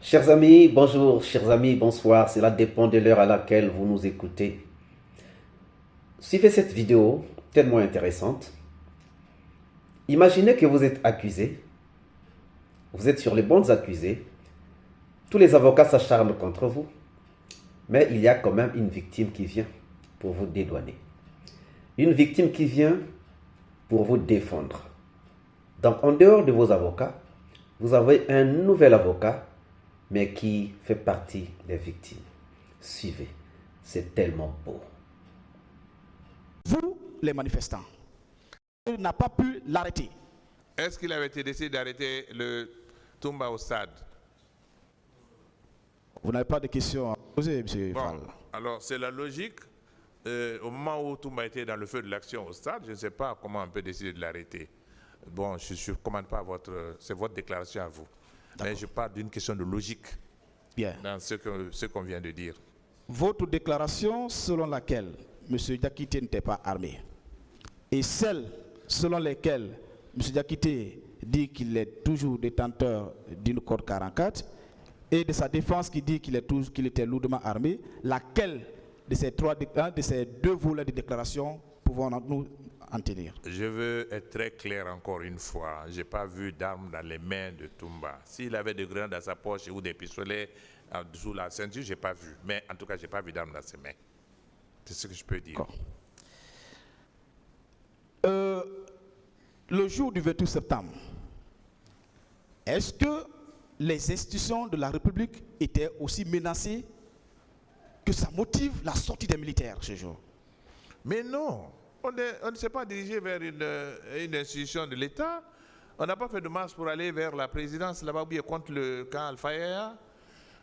Chers amis, bonjour, chers amis, bonsoir. Cela dépend de l'heure à laquelle vous nous écoutez. Suivez cette vidéo tellement intéressante. Imaginez que vous êtes accusé. Vous êtes sur les bancs accusés. Tous les avocats s'acharnent contre vous. Mais il y a quand même une victime qui vient pour vous dédouaner. Une victime qui vient pour vous défendre. Donc en dehors de vos avocats, vous avez un nouvel avocat, mais qui fait partie des victimes. Suivez, c'est tellement beau. Vous, les manifestants, n'a pas pu l'arrêter. Est-ce qu'il avait été décidé d'arrêter le Toumba au stade? Vous n'avez pas de questions à poser, M. Fall. Alors, c'est la logique. Au moment où Toumba était dans le feu de l'action au stade, je ne sais pas comment on peut décider de l'arrêter. Bon, je ne commande pas c'est votre déclaration à vous. Mais je parle d'une question de logique. Bien. Dans ce qu'on vient de dire. Votre déclaration selon laquelle M. Diakité n'était pas armé et celle selon laquelle M. Diakité dit qu'il est toujours détenteur d'une code 44 et de sa défense qui dit qu'il était lourdement armé, laquelle de ces deux volets de déclaration pouvons-nous en tenir? Je veux être très clair encore une fois. Je n'ai pas vu d'armes dans les mains de Toumba. S'il avait des grenades dans sa poche ou des pistolets sous la ceinture, je n'ai pas vu. Mais en tout cas, je n'ai pas vu d'armes dans ses mains. C'est ce que je peux dire. Le jour du 28 septembre, est-ce que les institutions de la République étaient aussi menacées que ça motive la sortie des militaires ce jour? Mais non, on ne s'est pas dirigé vers une institution de l'État. On n'a pas fait de marche pour aller vers la présidence là-bas contre le camp Al-Fayaya.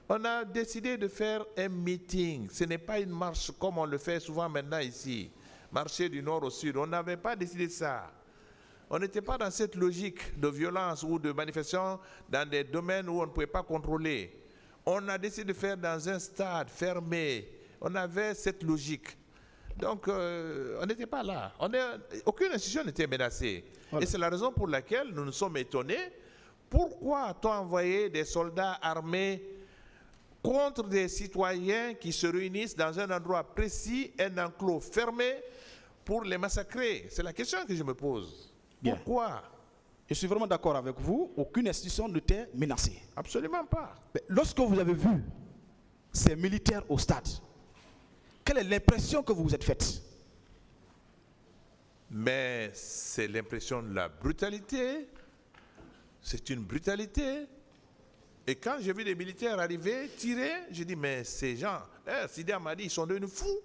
On a décidé de faire un meeting. Ce n'est pas une marche comme on le fait souvent maintenant ici. Marcher du nord au sud. On n'avait pas décidé ça. On n'était pas dans cette logique de violence ou de manifestation dans des domaines où on ne pouvait pas contrôler. On a décidé de faire dans un stade fermé. On avait cette logique. Donc, on n'était pas là. Aucune institution n'était menacée. Voilà. Et c'est la raison pour laquelle nous nous sommes étonnés. Pourquoi a-t-on envoyé des soldats armés contre des citoyens qui se réunissent dans un endroit précis, un enclos fermé, pour les massacrer? C'est la question que je me pose. Bien. Pourquoi? Je suis vraiment d'accord avec vous. Aucune institution n'était menacée. Absolument pas. Mais lorsque vous avez vu ces militaires au stade, quelle est l'impression que vous vous êtes faite? Mais c'est l'impression de la brutalité. C'est une brutalité. Et quand j'ai vu les militaires arriver, tirer, j'ai dit, mais ces gens, Sidi m'a dit, ils sont devenus fous.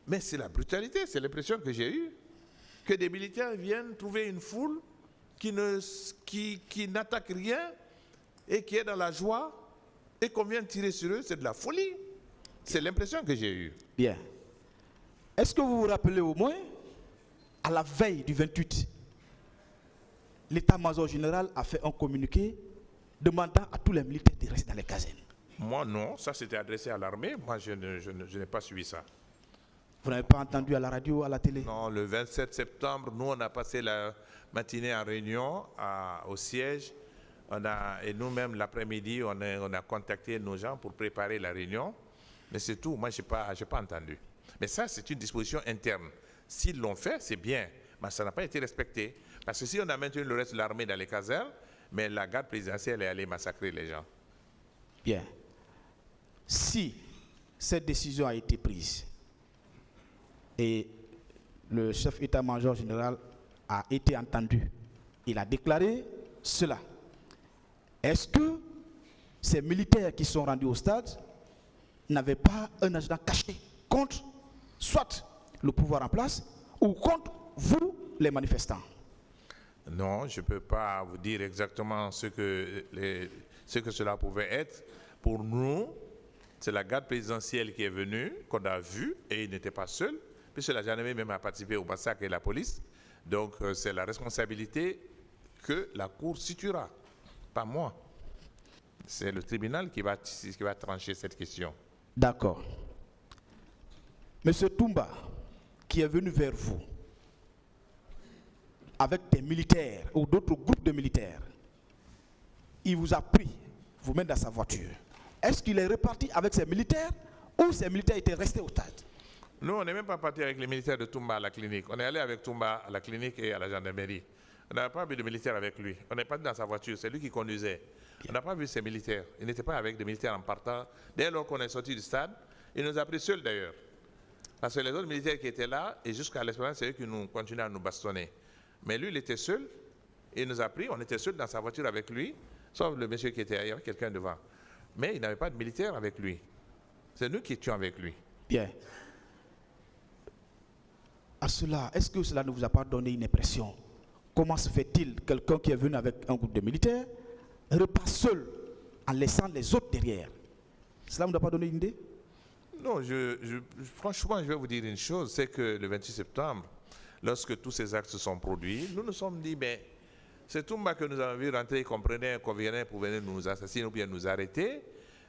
Mais c'est la brutalité, c'est l'impression que j'ai eue. Que des militaires viennent trouver une foule qui n'attaque rien et qui est dans la joie et qu'on vient tirer sur eux, c'est de la folie. C'est l'impression que j'ai eue. Bien. Est-ce que vous vous rappelez au moins, à la veille du 28, l'état-major général a fait un communiqué demandant à tous les militaires de rester dans les casernes? Moi, non. Ça, c'était adressé à l'armée. Moi, je n'ai pas suivi ça. Vous n'avez pas entendu à la radio, à la télé? Non, le 27 septembre, nous, on a passé la matinée en réunion au siège. Et nous-mêmes, l'après-midi, on a contacté nos gens pour préparer la réunion. Mais c'est tout. Moi, je n'ai pas entendu. Mais ça, c'est une disposition interne. S'ils l'ont fait, c'est bien. Mais ça n'a pas été respecté. Parce que si on a maintenu le reste de l'armée dans les casernes, mais la garde présidentielle est allée massacrer les gens. Bien. Si cette décision a été prise et le chef état-major général a été entendu, il a déclaré cela. Est-ce que ces militaires qui sont rendus au stade n'avaient pas un agenda caché contre soit le pouvoir en place ou contre vous, les manifestants? Non, je ne peux pas vous dire exactement ce que cela pouvait être. Pour nous, c'est la garde présidentielle qui est venue, qu'on a vue, et il n'était pas seul, puisque la gendarmerie même a participé au massacre et la police. Donc, c'est la responsabilité que la Cour situera, pas moi. C'est le tribunal qui va trancher cette question. D'accord. Monsieur Toumba, qui est venu vers vous, avec des militaires ou d'autres groupes de militaires, il vous a pris vous met dans sa voiture, est-ce qu'il est reparti avec ses militaires ou ses militaires étaient restés au stade? Nous, on n'est même pas parti avec les militaires de Toumba à la clinique. On est allé avec Toumba à la clinique et à la gendarmerie. On n'a pas vu de militaires avec lui. On n'est pas dans sa voiture, c'est lui qui conduisait. On n'a pas vu ses militaires. Il n'était pas avec des militaires en partant. Dès lors qu'on est sorti du stade, il nous a pris seuls d'ailleurs. Parce que les autres militaires qui étaient là, et jusqu'à l'Espérance, c'est eux qui nous continuaient à nous bastonner. Mais lui, il était seul. Il nous a pris, on était seuls dans sa voiture avec lui, sauf le monsieur qui était là, il y avait quelqu'un devant. Mais il n'avait pas de militaire avec lui. C'est nous qui étions avec lui. Bien. À cela, est-ce que cela ne vous a pas donné une impression? Comment se fait-il quelqu'un qui est venu avec un groupe de militaires repart seul en laissant les autres derrière? Cela ne vous a pas donné une idée? Non, franchement, je vais vous dire une chose, c'est que le 26 septembre, lorsque tous ces actes se sont produits, nous nous sommes dit, mais c'est Toumba que nous avons vu rentrer, comprenait qu'on venait pour venir nous assassiner ou bien nous arrêter.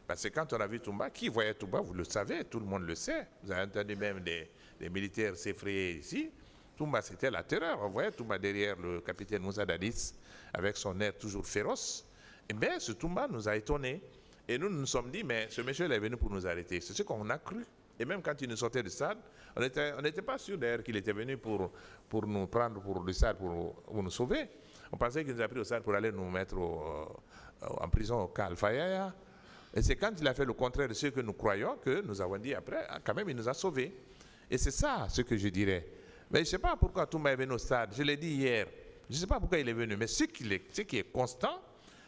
Parce que quand on a vu Toumba, qui voyait Toumba, vous le savez, tout le monde le sait. Vous avez entendu même des militaires s'effrayer ici. Toumba, c'était la terreur. On voyait Toumba derrière le capitaine Moussa Dadis, avec son air toujours féroce. Et bien, ce Toumba nous a étonnés. Et nous nous sommes dit, mais ce monsieur il est venu pour nous arrêter. C'est ce qu'on a cru. Et même quand il nous sortait du stade, on n'était pas sûr d'ailleurs qu'il était venu pour nous prendre pour le stade, pour nous sauver. On pensait qu'il nous a pris au stade pour aller nous mettre en prison au camp Al-Fayaya. Et c'est quand il a fait le contraire de ce que nous croyons que nous avons dit après, quand même il nous a sauvés. Et c'est ça ce que je dirais. Mais je ne sais pas pourquoi Toumba est venu au stade. Je l'ai dit hier. Je ne sais pas pourquoi il est venu. Mais ce qui est constant,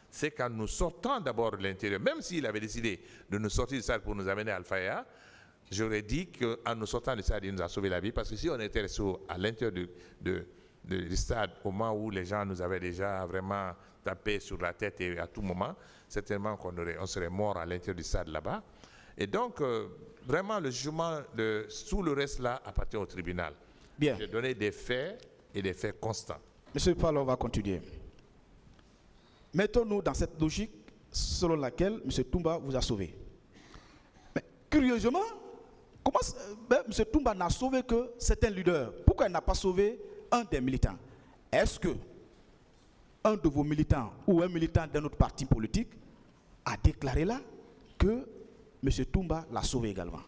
c'est qu'en nous sortant d'abord de l'intérieur, même s'il avait décidé de nous sortir du stade pour nous amener à Al-Fayaya, j'aurais dit qu'en nous sortant du stade, il nous a sauvé la vie. Parce que si on était resté à l'intérieur du stade, au moment où les gens nous avaient déjà vraiment tapé sur la tête et à tout moment, certainement on serait mort à l'intérieur du stade là-bas. Et donc, vraiment, le jugement de tout le reste là appartient au tribunal. Bien. J'ai donné des faits et des faits constants. Monsieur Fall, on va continuer. Mettons-nous dans cette logique selon laquelle M. Toumba vous a sauvé. Mais curieusement, M. Toumba n'a sauvé que certains leaders. Pourquoi il n'a pas sauvé un des militants? Est-ce que un de vos militants ou un militant d'un autre parti politique a déclaré là que M. Toumba l'a sauvé également?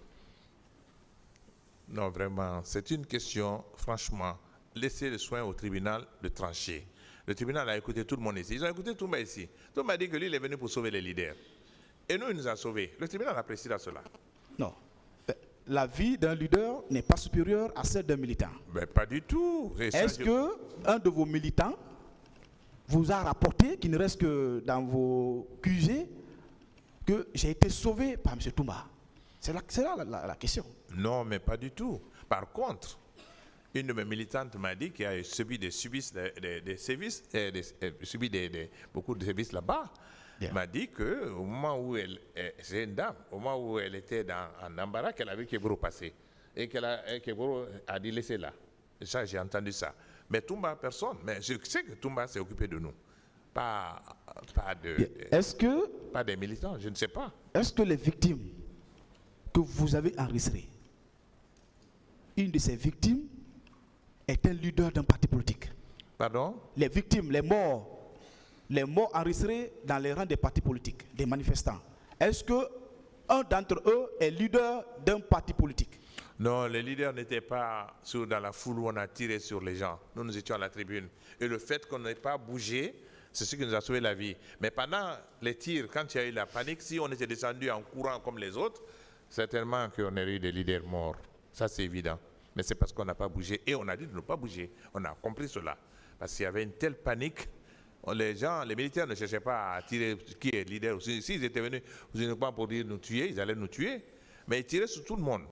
Non, vraiment, c'est une question, franchement, laissez le soin au tribunal de trancher. Le tribunal a écouté tout le monde ici. Ils ont écouté Toumba ici. Toumba a dit que lui, il est venu pour sauver les leaders. Et nous, il nous a sauvés. Le tribunal apprécie cela. Non. La vie d'un leader n'est pas supérieure à celle d'un militant. Mais pas du tout. Est-ce qu'un de vos militants vous a rapporté, qu'il ne reste que dans vos QG, que j'ai été sauvé par M. Toumba? C'est là la question. Non, mais pas du tout. Par contre, une de mes militantes m'a dit qu'elle a subi des sévices, beaucoup de sévices là-bas. Elle m'a dit qu'au moment où c'est une dame, au moment où elle était en embarras, qu'elle a vu Kebro passer. Et Kebro a dit laissez là. Et ça, j'ai entendu ça. Mais Toumba, personne. Mais je sais que Toumba s'est occupé de nous. Pas des militants, je ne sais pas. Est-ce que les victimes que vous avez enregistrées, une de ces victimes est un leader d'un parti politique? Pardon? Les victimes, les morts enregistrés dans les rangs des partis politiques, des manifestants. Est-ce que un d'entre eux est leader d'un parti politique? Non, les leaders n'étaient pas dans la foule où on a tiré sur les gens. Nous étions à la tribune. Et le fait qu'on n'ait pas bougé, c'est ce qui nous a sauvé la vie. Mais pendant les tirs, quand il y a eu la panique, si on était descendu en courant comme les autres, certainement qu'on aurait eu des leaders morts. Ça, c'est évident. Mais c'est parce qu'on n'a pas bougé. Et on a dit de ne pas bouger. On a compris cela. Parce qu'il y avait une telle panique. Les militaires ne cherchaient pas à tirer qui est leader. S'ils étaient venus uniquement pour dire nous tuer, ils allaient nous tuer. Mais ils tiraient sur tout le monde.